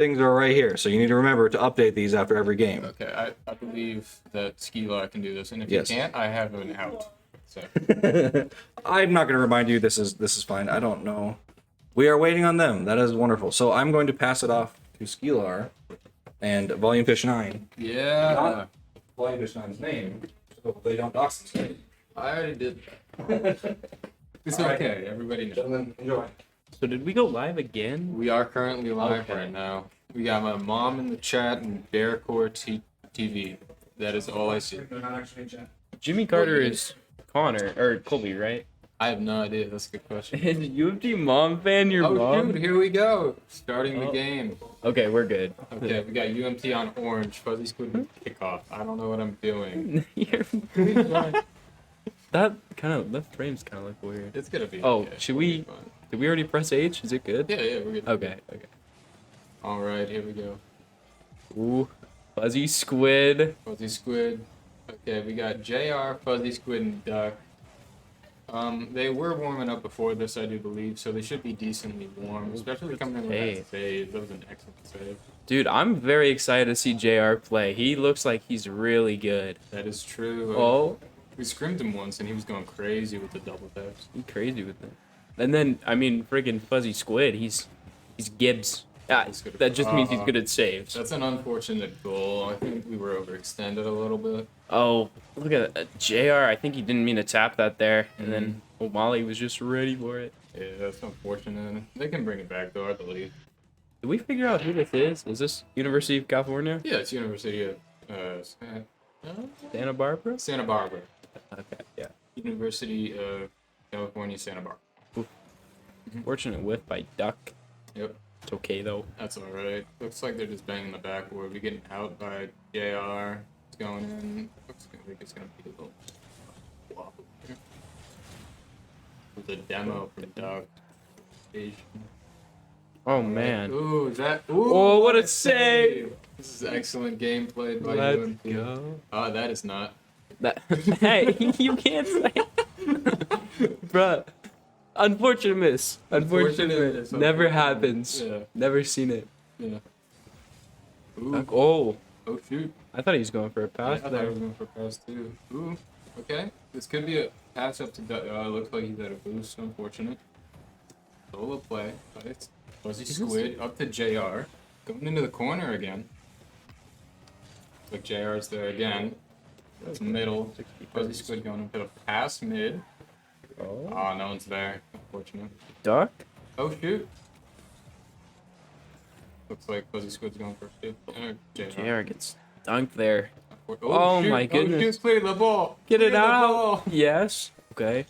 things are right here. So you need to remember to update these after every game. Okay, I believe that Skila can do this, and if Yes. you can't, I have an out. So I'm not going to remind you. This is fine. I don't know. We are waiting on them. That is wonderful. So I'm going to pass it off to Skelar and Volume Fish 9. yeah, Not Volume Fish 9's name, so they don't dox themselves. I already did that. It's All right. okay. Everybody knows. Gentlemen, enjoy. So did we go live again? We are currently live Okay. right now. We got my mom in the chat and Bearcore TV. That is all I see. They're not actually in chat. Jimmy Carter is Connor or Colby, right? I have no idea. That's a good question. Is UMT mom fan your Oh, mom? dude, here we go. Starting the Oh. game. Okay, we're good. Okay, we got UMT on orange. Fuzzy Squid kickoff. I don't know what I'm doing. That frames kind of look weird. It's gonna be. Oh, okay. should It'll we- be fun. Did we already press H? Is it good? Yeah, we're good. Okay. All right, here we go. Ooh, fuzzy squid. Fuzzy Squid. Okay, we got JR, Fuzzy Squid, and Duck. They were warming up before this, I do believe, so they should be decently warm, especially coming in with Hey. that save. That was an excellent save. Dude, I'm very excited to see JR play. He looks like he's really good. That is true. Oh, We scrimmed him once, and he was going crazy with the double taps. he's crazy with it. And then, I mean, friggin' fuzzy squid. He's Gibbs. Ah, He's good at- that just means he's good at saves. That's an unfortunate goal. I think we were overextended a little bit. Oh, look at that. JR, I think he didn't mean to tap that there. And then O'Malley was just ready for it. Yeah, that's unfortunate. They can bring it back, though, I believe. Did we figure out who this is? Is this University of California? Yeah, it's University of Santa Barbara? Santa Barbara. Okay, yeah. University of California, Santa Barbara. Fortunate whiff by Duck. Yep. It's okay, though. That's alright. Looks like they're just banging the backboard. We getting out by JR. It's going in. Looks like it's gonna be a little wobble here. With a demo for Duck. Oh, man. Ooh, is that? Ooh, Oh, what a save! This is excellent game played by Let's UMT. go. Oh, that is not. That, hey, you can't say Bruh. Unfortunate miss. Unfortunate miss. Never happens. Yeah. Never seen it. Yeah. Duck, Ooh. oh, Oh shoot. I thought he was going for a I pass thought I there. was going for a pass too. Ooh. Okay. This could be a pass up to Duck. Looks like he's at a boost. Unfortunate. Solo play. But it's Fuzzy Squid up to JR. Going into the corner again. Like JR's there again. That's middle. Fuzzy Squid going up to the pass mid. Oh. Oh, no one's there. Unfortunate. Duck? Oh shoot. Looks like Fuzzy Squid's going for a JR. JR gets dunked there. Oh, my goodness. Oh, shoot, clear the ball. Get it Clear the out. ball. Yes. Okay.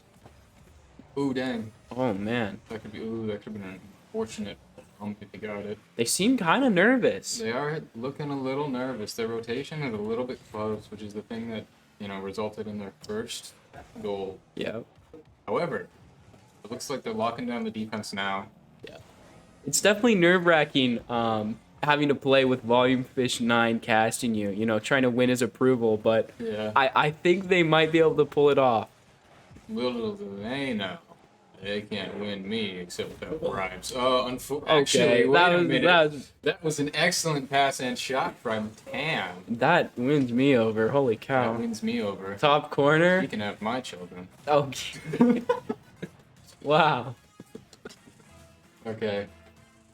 Ooh, dang. Oh, man. That could be. Ooh, that could have been an unfortunate bump if you got it. They seem kind of nervous. They are looking a little nervous. Their rotation is a little bit close, which is the thing that resulted in their first goal. Yeah. However, it looks like they're locking down the defense now. It's definitely nerve-wracking having to play with Volume Fish 9 casting you, trying to win his approval, but Yeah. I think they might be able to pull it off. Little do they know. They can't win me except without bribes. Oh, Okay, actually, wait that a was minute. That was an excellent pass and shot from Tam. that wins me over. Holy That cow. wins me over. Top corner. You can have my children. Okay. Wow. Okay.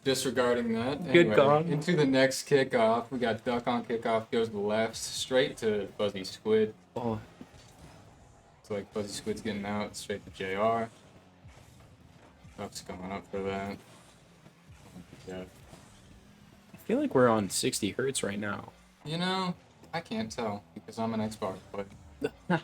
Disregarding that. Good Anyway, call. into the next kickoff. We got Duck on kickoff. Goes left. Straight to Fuzzy Squid. Oh, It's like Fuzzy Squid's getting out. Straight to JR. Duck's going up for that. Yeah. I feel like we're on 60 hertz right now. I can't tell because I'm an Xbox player.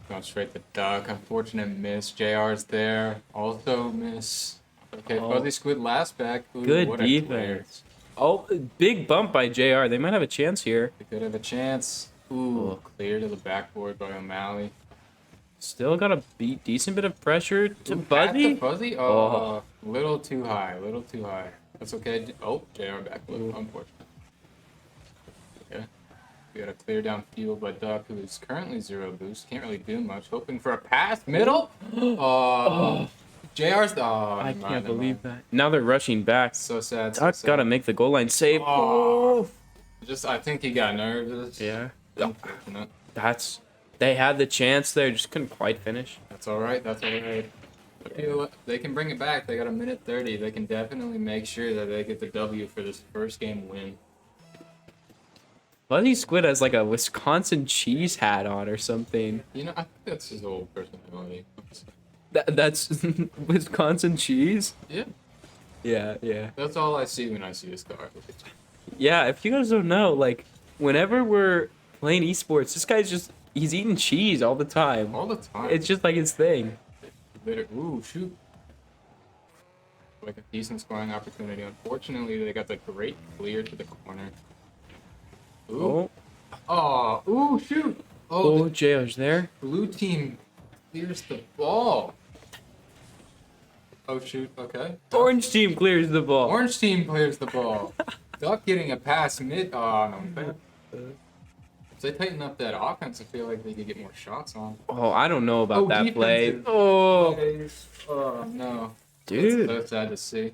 Going straight to Duck. Unfortunate miss. JR's there. Also miss. Okay, Oh. Fuzzy Squid last back. Ooh, Good what a clear. defense. Oh, big bump by JR. They might have a chance here. They could have a chance. Ooh, Oh. clear to the backboard by O'Malley. Still got a decent bit of pressure to Ooh, back Fuzzy. Fuzzy? Oh, little too high. Little too high. That's okay. Oh, JR back. Unfortunate. Okay. We got a clear downfield by Duck, who is currently 0 boost. Can't really do much. Hoping for a pass. Middle? Oh. JR's the. Oh, I never can't mind, believe that. Now they're rushing back. So sad. So Duck sad. gotta make the goal line save. Oh. I think he got nervous. Yeah. Unfortunate. They had the chance there, just couldn't quite finish. That's all right. That's all right. I feel they can bring it back. They got a minute 30. They can definitely make sure that they get the W for this first game win. Fuzzy Squid has like a Wisconsin cheese hat on or something. You know, I think that's his old personality. That's Wisconsin cheese? Yeah. Yeah. That's all I see when I see this car. Yeah, if you guys don't know, like, whenever we're playing esports, this guy's he's eating cheese all the time. All the time. It's just like his thing. Ooh, shoot. Like a decent scoring opportunity. Unfortunately, they got the great clear to the corner. Ooh. Oh, ooh, shoot. Oh, The JR's there. blue team clears the ball. Oh, shoot. Okay. Orange team clears the ball. Orange team clears the ball. Duck getting a pass mid. Oh, no. If they tighten up that offense, I feel like they could get more shots on. Oh, I don't know about that play. defensive Oh, plays. Oh, no. dude. That's sad to see.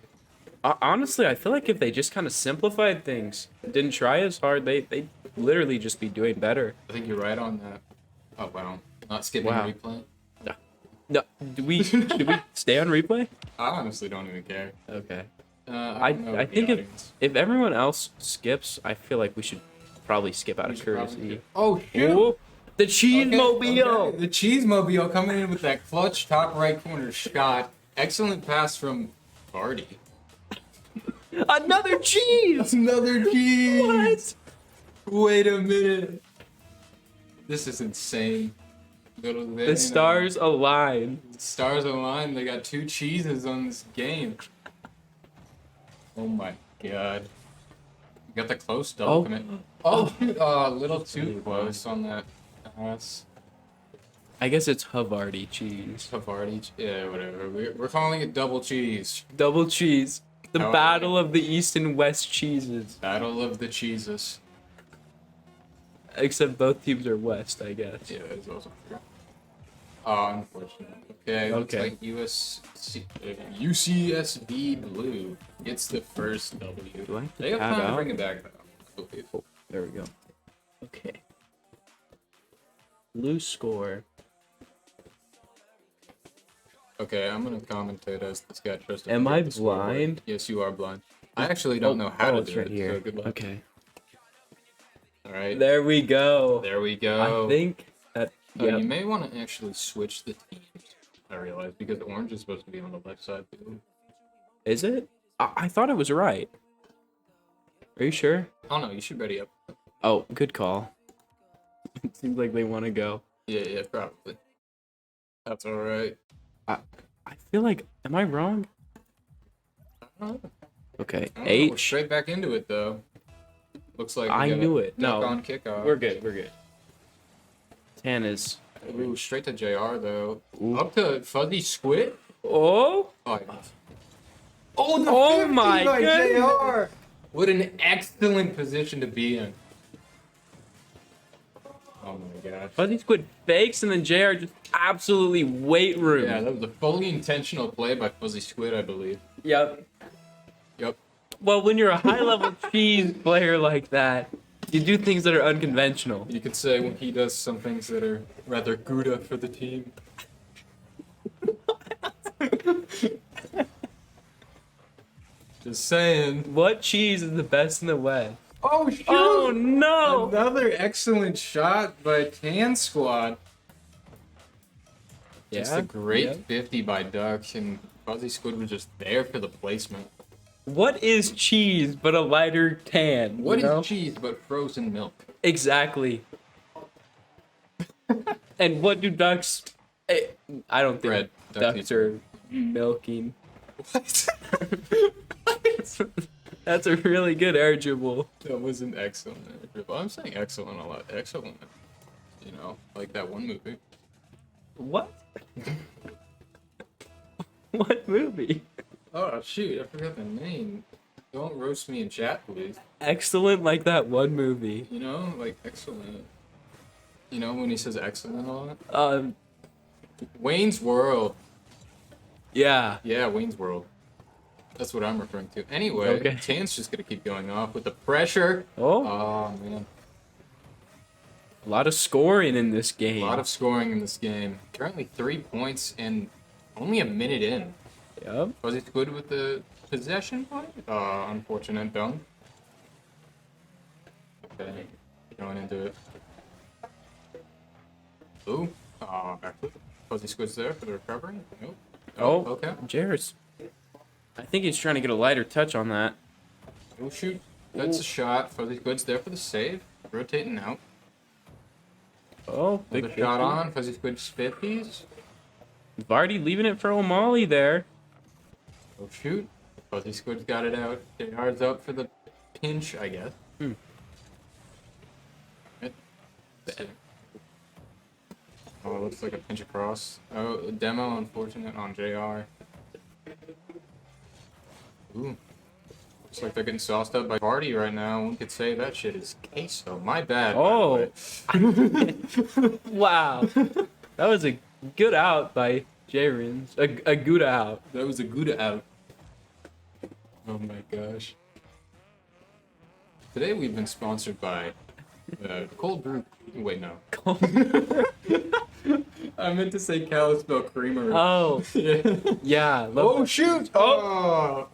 Honestly, I feel like if they just kind of simplified things, didn't try as hard, they'd literally just be doing better. I think you're right on that. Oh, wow. Not skipping Wow. replay. No, should we stay on replay? I honestly don't even care. Okay. I don't know I the think audience. if everyone else skips, I feel like we should probably skip out We of should probably courtesy. do- Oh, shoot! Oh, the cheese mobile. Okay. The cheese mobile coming in with that clutch top right corner shot. Excellent pass from Vardy. Another cheese. Another cheese! What? Wait a minute. This is insane. The stars align. Stars align. They got 2 cheeses on this game. Oh my god. You got the close double Oh. commit. Oh, shoot. A little too close on that pass. I guess it's Havarti cheese. Havarti. Yeah, whatever. We're calling it double cheese. Double cheese. The How- battle of the East and West cheeses. Battle of the cheeses. Except both teams are West, I guess. Yeah, that's also true. Oh, unfortunate. Okay, looks Okay. like UCSB Blue gets the first W. Do I have to They have tab time to out? bring it back, though. I believe. Oh, there we go. Okay. Blue score. Okay, I'm gonna commentate as this guy tries to. Am figure I out the scoreboard. blind? Yes, you are blind. I actually don't know how to it's do right it. here. So good luck. Okay. All right. There we go. There we go. I think that. Oh, Yeah. you may want to actually switch the teams. I realize because orange is supposed to be on the left side too. Is it? I thought it was right. Are you sure? Oh no, you should ready up. Oh, good call. It seems like they want to go. Yeah, probably. That's all right. I feel like. Am I wrong? I don't know. Okay. I don't know, we're H. straight back into it though. Looks like we I got knew a it. duck No. on kickoff. We're good. We're good. 10 is. Ooh, straight to JR though. Ooh. Up to Fuzzy Squid. Oh! Oh, Oh my goodness! What an excellent position to be in. Oh my gosh. Fuzzy Squid fakes and then JR just absolutely weight room. Yeah, that was a fully intentional play by Fuzzy Squid, I believe. Yep. Yep. Well, when you're a high level cheese player like that, you do things that are unconventional. You could say when he does some things that are rather Gouda for the team. Just saying. What cheese is the best in the West? Oh shoot! Oh no! Another excellent shot by Tan Squad. Just a great yeah. 50 by Duck, and Fuzzy Squid was just there for the placement. What is cheese but a lighter tan? What you is know? cheese but frozen milk? Exactly. And what do ducks? I don't think Bread. ducks are milking. What? That's a really good arguable. That was an excellent. I'm saying excellent a lot. Excellent. You know, like that one movie. What? What movie? Oh shoot! I forgot the name. Don't roast me in chat, please. Excellent, like that one movie. You know, like excellent. You know when he says excellent a lot. Um, Wayne's World. Yeah. Yeah, Wayne's World. That's what I'm referring to. Anyway, Okay. Tan's just gonna keep going off with the pressure. Oh, Oh man, a lot of scoring in this a game. lot of scoring in this game. Currently 3 points and only a minute in. Yep. Was it good with the possession play? Unfortunate dunk. Okay, going into it. Ooh, backflip. Fuzzy Squid's there for the recovery. Nope. Oh, Okay. Jairus. I think he's trying to get a lighter touch on that. Oh shoot. That's a shot. Fuzzy Squid's there for the save. Rotating out. Oh, big Another shot on. Fuzzy Squid's 50s. Vardy leaving it for O'Malley there. Oh shoot. Fuzzy Squid's got it out. JR's up for the pinch, I guess. Right. Oh, it looks like a pinch across. Oh, a demo, unfortunate on JR. Ooh. Looks like they're getting sauced up by Vardy right now. One could say that shit is queso. My bad. Oh. By the way. Wow. That was a good out by Jairus. A good out. That was a good out. Oh my gosh. Today we've been sponsored by Cold Brew. Wait, no. I meant to say Kalispell Creamer. Oh. Yeah. Yeah. Oh shoot! Oh.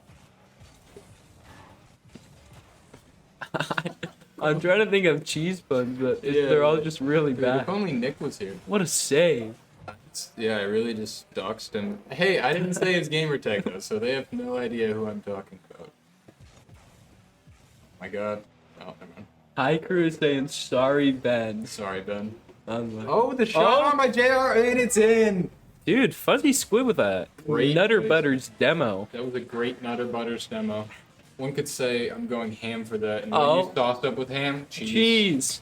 I'm trying to think of cheese buns, but they're all just really Dude, bad. if only Nick was here. What a save. Yeah, I really just doxed him. Hey, I didn't say his gamer tag though, so they have no idea who I'm talking about. My God. Oh, never mind. Hi crew is saying sorry, Ben. Sorry, Ben. Unlucky. Oh, the shot on my JR, and it's in. Dude, Fuzzy Squid with a Great Nutter place. Butters demo. That was a great Nutter Butters demo. One could say I'm going ham for that. And Oh. when you sauced up with ham, cheese. Cheese.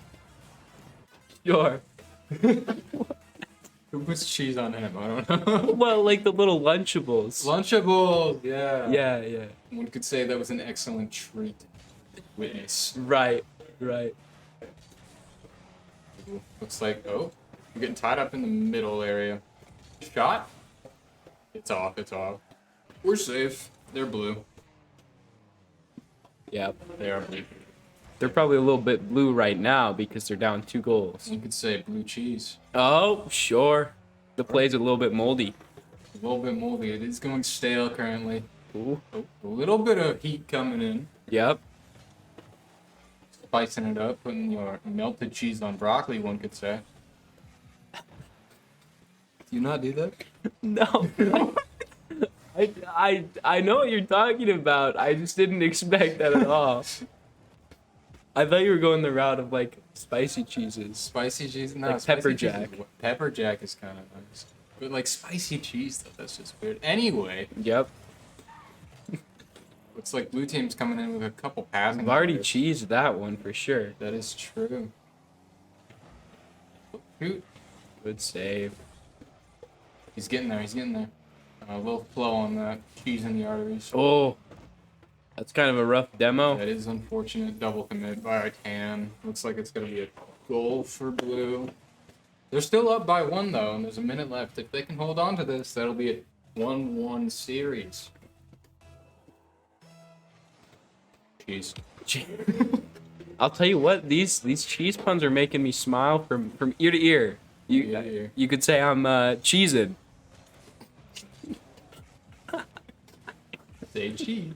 Sure. Who puts cheese on ham? I don't know. Well, like the little Lunchables. Lunchables, yeah. Yeah, yeah. One could say that was an excellent treat. Witness. Right. Ooh, looks like, oh, I'm getting tied up in the middle area. Shot? It's off. We're safe. They're blue. Yeah. They are blue. They're probably a little bit blue right now because they're down 2 goals. You could say blue cheese. Oh, sure. The play's a little bit moldy. A little bit moldy. It is going stale currently. Ooh. Oh, a little bit of heat coming in. Yep. Spicing it up, putting your melted cheese on broccoli, one could say. Do you not do that? No. I know what you're talking about. I just didn't expect that at all. I thought you were going the route of like spicy cheeses. Spicy cheese? No, Like spicy pepper cheese jack. Pepper jack is kind of nice. But like spicy cheese, though, that's just weird. Anyway, Yep. looks like blue team's coming in with a couple passing. I've already errors. cheesed that one for sure. That is true. Shoot. Good save. He's getting there. A little flow on that cheese in the arteries. Oh. That's kind of a rough demo. That is unfortunate. Double commit by Tan. Looks like it's going to be a goal for blue. They're still up by 1, though, and there's a minute left. If they can hold on to this, that'll be a 1-1 series. Cheese. I'll tell you what, these cheese puns are making me smile from ear to ear. Ear to ear. You could say I'm cheesing. Say cheese.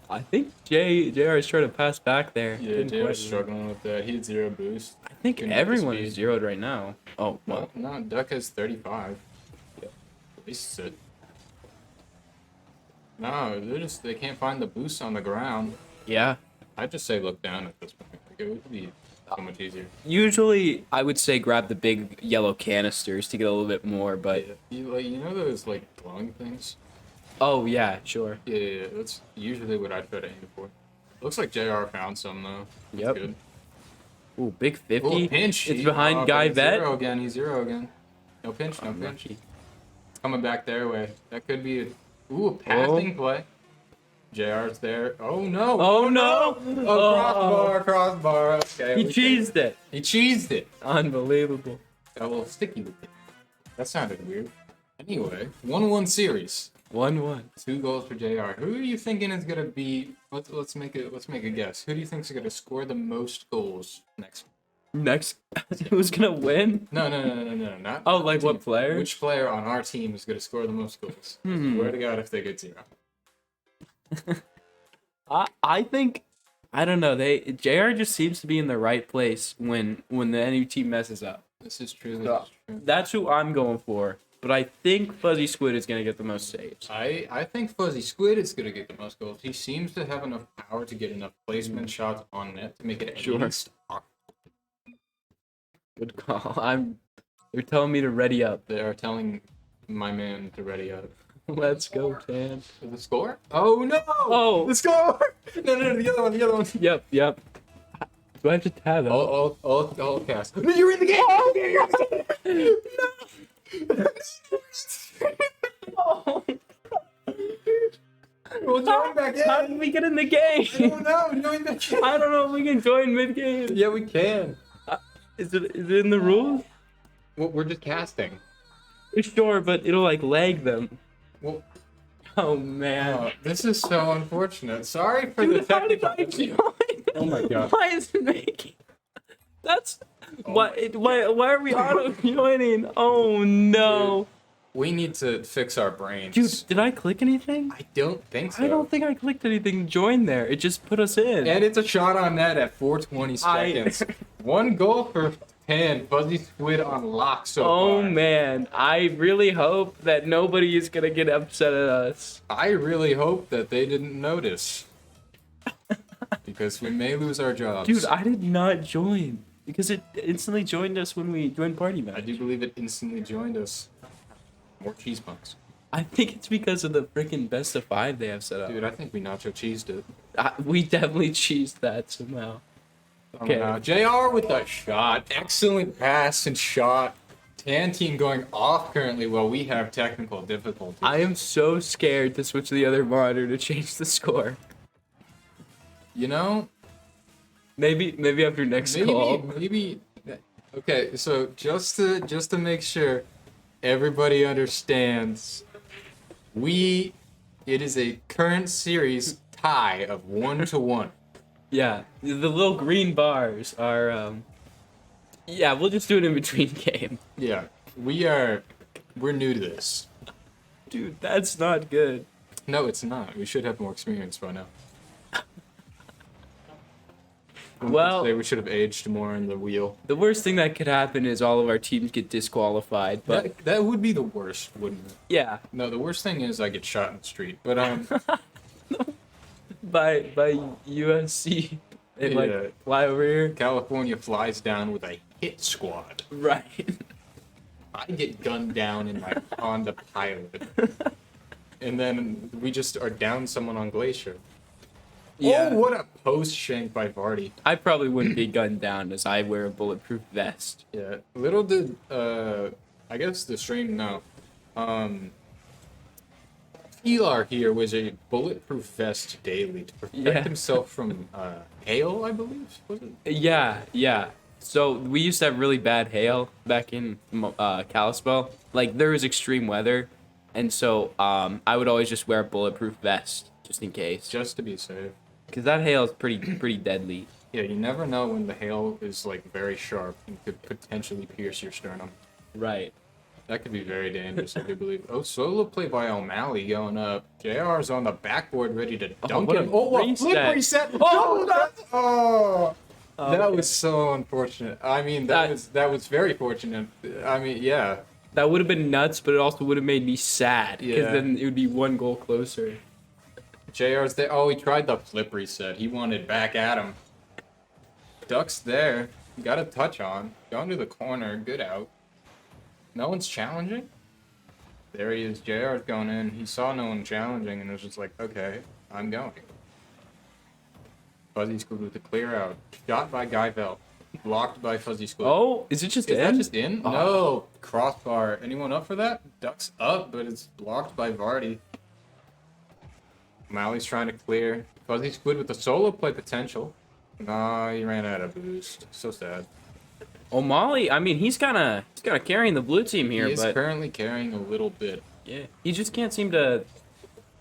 I think JR is trying to pass back there. Yeah, Didn't JR's quite- struggling with that. He had 0 boost. I think Couldn't get the everyone is speed. zeroed right now. Oh, well. No, Duck has 35. Yep. At least it. No, they can't find the boost on the ground. Yeah. I'd just say look down at this point. Like, it would be so much easier. Usually, I would say grab the big yellow canisters to get a little bit more, but You know those like glowing things? oh yeah, sure. Yeah, that's usually what I try to aim for. Looks like JR found some though. That's Yep. good. Ooh, big 50. Ooh, pinch. It's behind but Guy he's Vet. Zero again. He's 0 again. No pinch. No pinch. Unlucky. It's coming back their way. That could be a passing play. JR's there. Oh no. Oh no! Oh, crossbar. Okay. He cheesed it. He cheesed it. Unbelievable. Got a little sticky with it. That sounded weird. Anyway, 1-1 series. 1-1. 2 goals for JR. Who are you thinking is gonna be? Let's make a guess. Who do you think is gonna score the most goals next? Next, who's gonna win? No, not. Oh, not like the what team. player? Which player on our team is gonna score the most goals? Swear to God, if they get 0. I think, I don't know. JR just seems to be in the right place when the NU team messes up. This is true. So, that's who I'm going for. But I think Fuzzy Squid is gonna get the most saves. I think Fuzzy Squid is gonna get the most goals. He seems to have enough power to get enough placement shots on net to make it at Sure. least. Good call. They're telling me to ready up. They are telling my man to ready up. Let's go, Tan. The score? Oh no! Oh. The score! No, the other one. Yep. Do I have to tab out? All cast. You're in the game! Oh, We'll join back in. how did we get in the I game? don't know. Join back in. I don't know if we can join mid-game. Yeah, we can. Is it in the rules? Well, we're just casting. Sure, but it'll like lag them. Well, Oh man. this is so unfortunate. Sorry for Dude, the how did technical. I join? Oh my God. Why is it making? That's why are we auto joining? Oh no. We need to fix our brains. Dude, did I click anything? I don't think so. I don't think I clicked anything to join there. It just put us in. And it's a shot on net at 4:20 seconds. 1 goal for 10. Fuzzy Squid on lock so Oh far. man, I really hope that nobody is gonna get upset at us. I really hope that they didn't notice. Because we may lose our jobs. Dude, I did not join because it instantly joined us when we joined party match. I do believe it instantly joined us. More cheese puns. I think it's because of the freaking best of 5 they have set up. Dude, I think we nacho cheesed it. We definitely cheesed that somehow. Okay. JR with the shot. Excellent pass and shot. Tan team going off currently while we have technical difficulties. I am so scared to switch to the other monitor to change the score. You know, Maybe after next call. maybe. Okay, so just to make sure everybody understands, it is a current series tie of 1-1. Yeah, the little green bars are. Yeah, we'll just do it in between game. Yeah, we're new to this. Dude, that's not good. No, it's not. We should have more experience by now. Well, Say we should have aged more in the wheel. the worst thing that could happen is all of our teams get disqualified. But That would be the worst, wouldn't it? yeah, No, the worst thing is I get shot in the street. But by USC, they Yeah. like fly over here. California flies down with a hit squad. Right. I get gunned down in my Honda Pilot. And then we just are down someone on Glacier. Yeah. Oh, what a post shank by Vardy. I probably wouldn't be gunned down as I wear a bulletproof vest. Yeah. Little did I guess the stream know. Pilar here was a bulletproof vest daily to protect Yeah. himself from hail, I believe. Was it? Yeah. So we used to have really bad hail back in Kalispell. Like there was extreme weather, and so I would always just wear a bulletproof vest just in case. Just to be safe. Because that hail is pretty deadly. Yeah, you never know when the hail is like very sharp and could potentially pierce your sternum. Right. That could be very dangerous, I do believe. Oh, solo play by O'Malley going up. JR's on the backboard ready to dunk what a him. Oh, a flip reset. reset. Oh, That Okay. was so unfortunate. I mean, that was very fortunate. I mean, yeah. That would have been nuts, but it also would have made me sad. Because Yeah. then it would be 1 goal closer. JR's there. Oh, he tried the flip reset. He wanted back at him. Duck's there. Got a touch on. Going to the corner. Good out. No one's challenging? There he is. JR's going in. He saw no one challenging and was just like, okay, I'm going. Fuzzy Squid with the clear out. Shot by Guy Velt. Blocked by Fuzzy Squid. Oh, is it just Is in? that just in? Oh. No. Crossbar. Anyone up for that? Duck's up, but it's blocked by Vardy. Malley's trying to clear. Fuzzy Squid with the solo play potential. Nah, he ran out of boost. So sad. O'Malley, I mean, he's kind of carrying the blue team here, He is but currently carrying a little bit. yeah, he just can't seem to.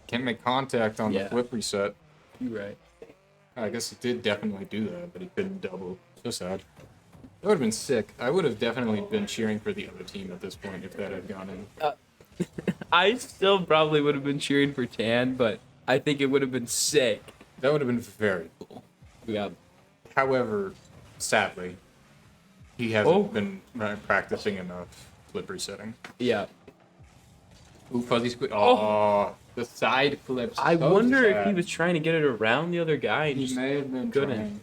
Can't make contact on the Yeah. flip reset. You're right. I guess he did definitely do that, but he couldn't double. So sad. That would have been sick. I would have definitely been cheering for the other team at this point if that had gone in. I still probably would have been cheering for Tan, but I think it would have been sick. That would have been very cool. Yeah. However, sadly, he hasn't Oh. been practicing enough flip resetting. Yeah. Ooh, fuzzy squid. Oh, the side flips. I So wonder if he sad. was trying to get it around the other guy. And He just may have been couldn't. trying.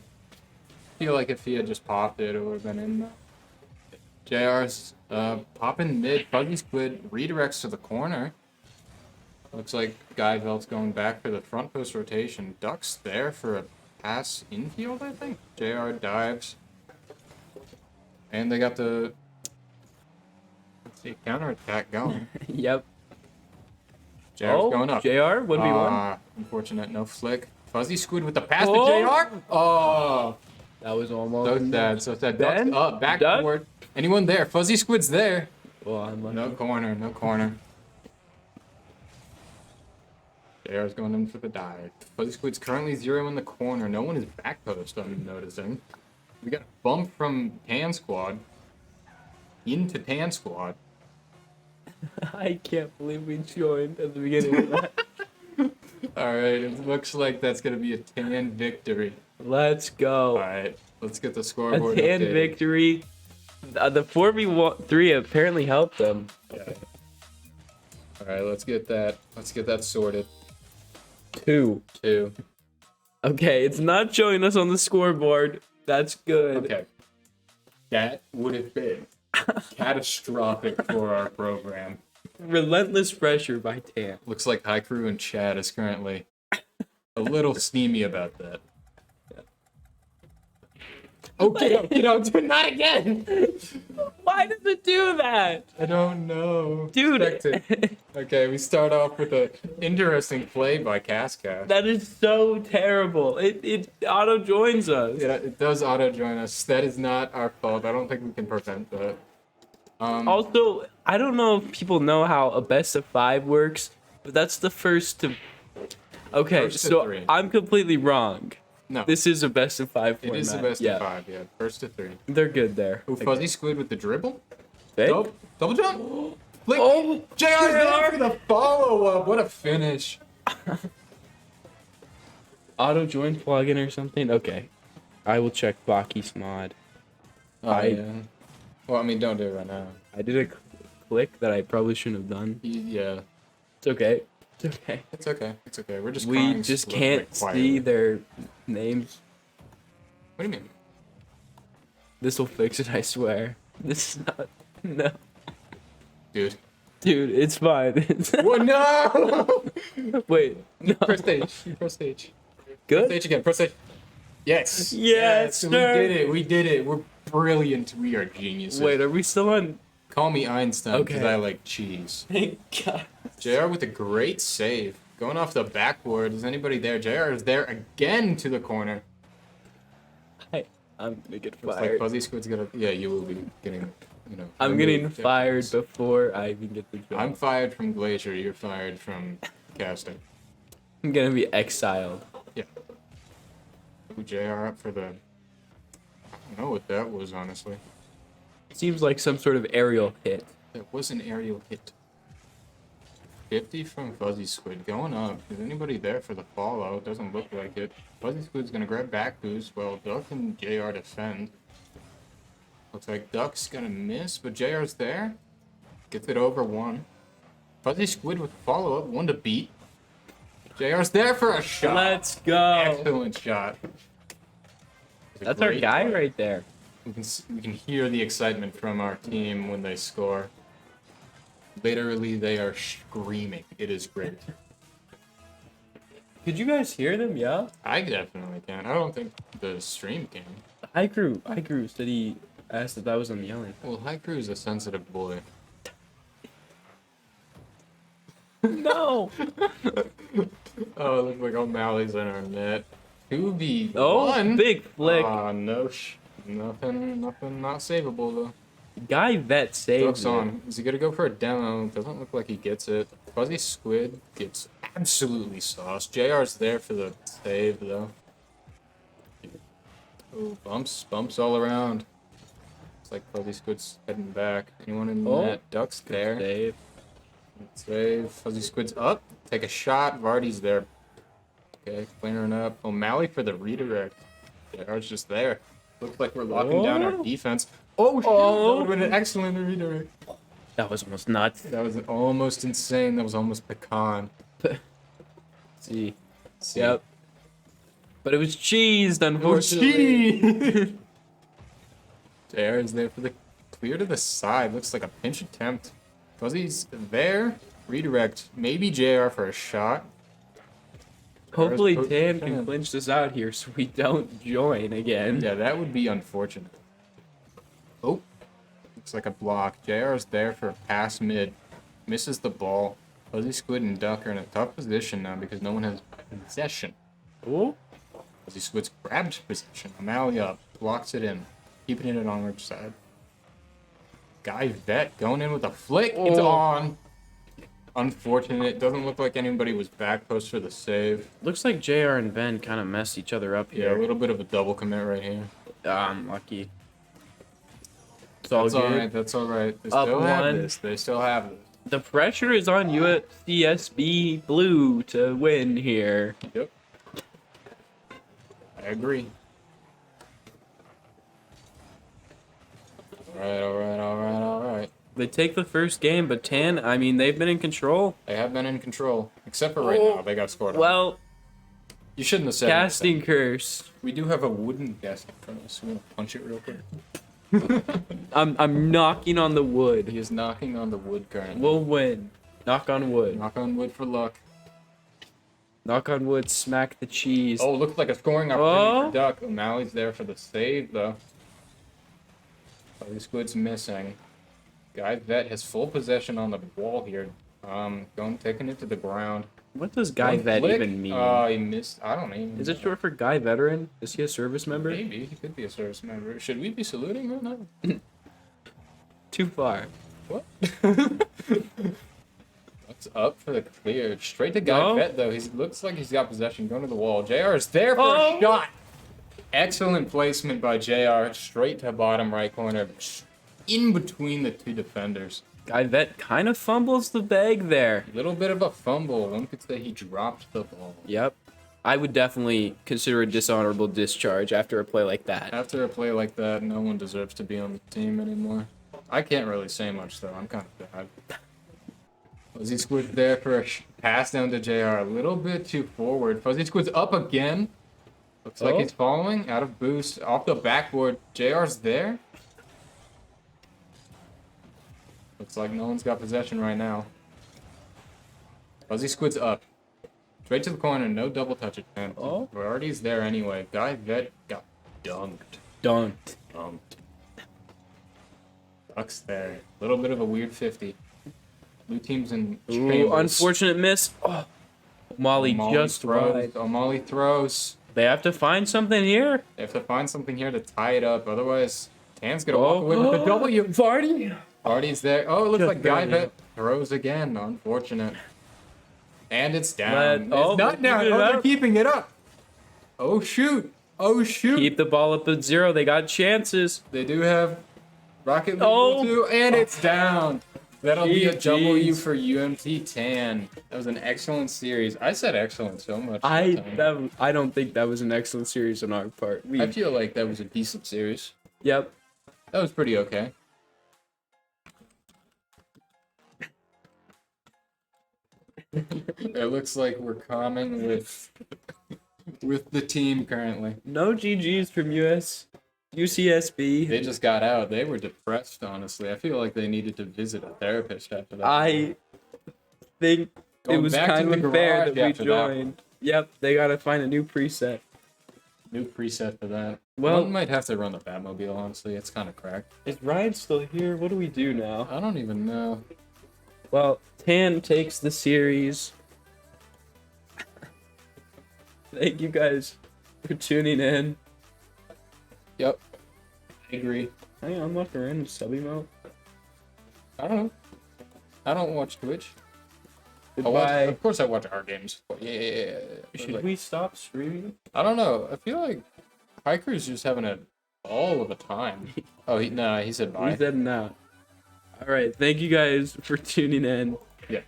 I feel like if he had just popped it, it would have been in there. JR's popping mid. Fuzzy Squid redirects to the corner. Looks like Guy Velt's going back for the front post rotation. Duck's there for a pass infield, I think. JR dives. And they got the counterattack going. Yep. JR's going up. JR, 1v1. Unfortunate, no flick. Fuzzy Squid with the pass Oh. to JR. Oh, That was almost. so sad, so sad. Ben? Duck's up, Duck? backboard. Anyone there? Fuzzy Squid's there. Well, unlucky. No corner, no corner. JR's going in for the dive. Fuzzy Squid's currently 0 in the corner. No one is back post, I'm noticing. We got a bump from Tan Squad into Tan Squad. I can't believe we joined at the beginning of that. Alright, it looks like that's going to be a Tan victory. Let's go. Alright, let's get the A scoreboard Tan updated. victory. The 4v3 apparently helped them. Yeah. Alright, let's get that sorted. 2. 2. Okay, it's not showing us on the scoreboard. That's good. Okay. That would have been catastrophic for our program. Relentless pressure by Tan. Looks like High Crew and Chad is currently a little steamy about that. Oh, get out, do not again! Why does it do that? I don't know. Dude. Expected. Okay, we start off with an interesting play by Cascas. That is so terrible. It auto joins us. It does auto join us. That is not our fault. I don't think we can prevent that. Also, I don't know if people know how a best of 5 works, but that's the first to. Okay, First to so 3. I'm completely wrong. No, This is a best of 5 it format. is the best yeah, of 5. Yeah, first to 3. They're good there. Ooh, Fuzzy Squid with the dribble. Fake? Double jump. Flick. Oh, JR's there for the follow-up. What a finish. Auto join plugin or something? Okay. I will check Baki's mod. Yeah. Well, I mean, don't do it right now. I did a click that I probably shouldn't have done. Yeah. It's okay. It's okay. It's okay. It's okay. We're just We crying just slowly, can't quietly. see their names. What do you mean? This will fix it, I swear. This is not. No. Dude. Dude, it's fine. It's What? No! Wait. No. Press stage. Press stage. Good? Stage again. Press stage. Yes. Yes, We sir. did it. We did it. We're brilliant. We are geniuses. Wait, are we still on? Call me Einstein because Okay. I like cheese. Thank God. JR with a great save. Going off the backboard. Is anybody there? JR is there again to the corner. I'm gonna get Looks like fired. Fuzzy Squid's gonna. Yeah, you will be getting. You know. I'm removed. getting fired before I even get the job. I'm fired from Glacier. You're fired from casting. I'm gonna be exiled. Yeah. Ooh, JR up for the. I don't know what that was, honestly. Seems like some sort of aerial hit. That was an aerial hit. 50 from Fuzzy Squid going up. Is anybody there for the follow? Doesn't look like it. Fuzzy Squid's gonna grab back boost while Duck and JR defend. Looks like Duck's gonna miss, but JR's there. Gets it over 1. Fuzzy Squid with follow up, 1 to beat. JR's there for a shot. Let's go. Excellent shot. It's a That's our great guy play. right there. We can hear the excitement from our team when they score. Literally, they are screaming. It is great. Could you guys hear them? Yeah. I definitely can. I don't think the stream can. I grew said he asked if that was on yelling. Well, High Crew is a sensitive boy. No. Oh, it looks like O'Malley's in our net. 2v1. Oh, big flick. Oh, no. Nothing, not savable though. Guy vet saved Duck's it. on. Is he gonna go for a demo? Doesn't look like he gets it. Fuzzy Squid gets absolutely sauced. JR's there for the save though. Ooh, bumps all around. It's like Fuzzy Squid's heading back. Anyone in Oh, that? Duck's there. Save. Save. Fuzzy Squid's up. Take a shot. Vardy's there. Okay, clearing up. O'Malley for the redirect. JR's just there. Looks like we're locking down our Oh. defense. Oh, shoot. Oh. That would have been an excellent redirect. That was almost nuts. That was almost insane. That was almost pecan. See. See. Yep. But it was cheesed, Oh, unfortunately. JR is there for the clear to the side. Looks like a pinch attempt. Fuzzy's there. Redirect. Maybe JR for a shot. Hopefully JR's Tan poking can clinch this out here so we don't join again. Yeah, that would be unfortunate. Oh. Looks like a block. JR is there for a pass mid. Misses the ball. Fuzzy Squid and Duck are in a tough position now because no one has possession. Oh. Fuzzy Squid's grabbed possession. O'Malley up. Blocks it in. Keeping it on which side. Guy Vet going in with a flick. It's Oh. on. Unfortunate. Doesn't look like anybody was back post for the save. Looks like JR and Ben kind of messed each other up Yeah, a here. little bit of a double commit right here. I'm lucky. It's all That's good. alright. That's alright. They Up still have one. this. They still have this. The pressure is on UCSB Blue to win here. Yep. I agree. Alright. They take the first game, but Tan, I mean, they've been in control. They have been in control. Except for right Oh. now. They got scored on. Well, You shouldn't have said anything. casting curse. We do have a wooden desk in front of us. We want to punch it real quick. I'm knocking on the wood. He is knocking on the wood currently. We'll win. Knock on wood. Knock on wood for luck. Knock on wood. Smack the cheese. Oh, looks like a scoring opportunity Oh. for Duck. O'Malley's there for the save, though. Fuzzy Squid's missing. Guy Vet has full possession on the wall here. Taking it to the ground. What does guy One vet flick. even mean? He missed. I don't even. Is it short for guy veteran? Is he a service member? Maybe he could be a service member. Should we be saluting or not? Too far. What? What's up for the clear? Straight to Guy No. Vet though. He looks like he's got possession. Going to the wall. JR is there for Oh. a shot. Excellent placement by JR. Straight to bottom right corner. In between the two defenders. Guy vet kind of fumbles the bag there. Little bit of a fumble. One could say he dropped the ball. Yep. I would definitely consider a dishonorable discharge after a play like that. After a play like that, no one deserves to be on the team anymore. I can't really say much though. I'm kind of bad. Fuzzy Squid's there for a pass down to JR. A little bit too forward. Fuzzy Squid's up again. Looks like Oh. he's following. Out of boost. Off the backboard. JR's there. Looks like no one's got possession right now. Fuzzy Squid's up. Straight to the corner. No double touch attempt. Oh. Vardy's there anyway. Guy Vet got dunked. Dunked. Duck's there. A little bit of a weird 50. Blue team's in Ooh, shambles. unfortunate miss. Oh. Molly just throws. right. O'Malley throws. They have to find something here. They have to find something here to tie it up. Otherwise, Tan's going to walk away with the W. Vardy. Vardy's there. Oh, it looks Just like Guy barely. Vet throws again. Unfortunate. And it's down. Let- It's oh, not down. keep it Oh, they're up. keeping it up. Oh, shoot. Oh, shoot. Keep the ball up at 0. They got chances. They do have Rocket League Oh. too, and it's down. That'll be a W GGs. for UMT Tan. That was an excellent series. I said excellent so much. I that time. I don't think that was an excellent series on our part. I feel like that was a decent series. Yep. That was pretty okay. It looks like we're calming with the team currently. No GGs from UCSB. They just got out. They were depressed, honestly. I feel like they needed to visit a therapist after that. I think it Going was back to kind the of unfair garage that we after that. joined. Yep, they gotta find a new preset. New preset for that. Well- One might have to run the Batmobile, honestly. It's kind of cracked. Is Ryan still here? What do we do now? I don't even know. Well, Tan takes the series. Thank you guys for tuning in. Yep. I agree. I unlocked a random sub emote. I don't know. I don't watch Twitch. Goodbye. Of course I watch our games. Yeah. Should we stop streaming? I don't know. I feel like Hiker's just having a all of a time. Oh, he said bye. We said no. All right. Thank you guys for tuning in. Yeah.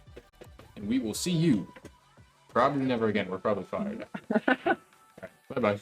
And we will see you probably never again. We're probably fired. All right. Bye-bye.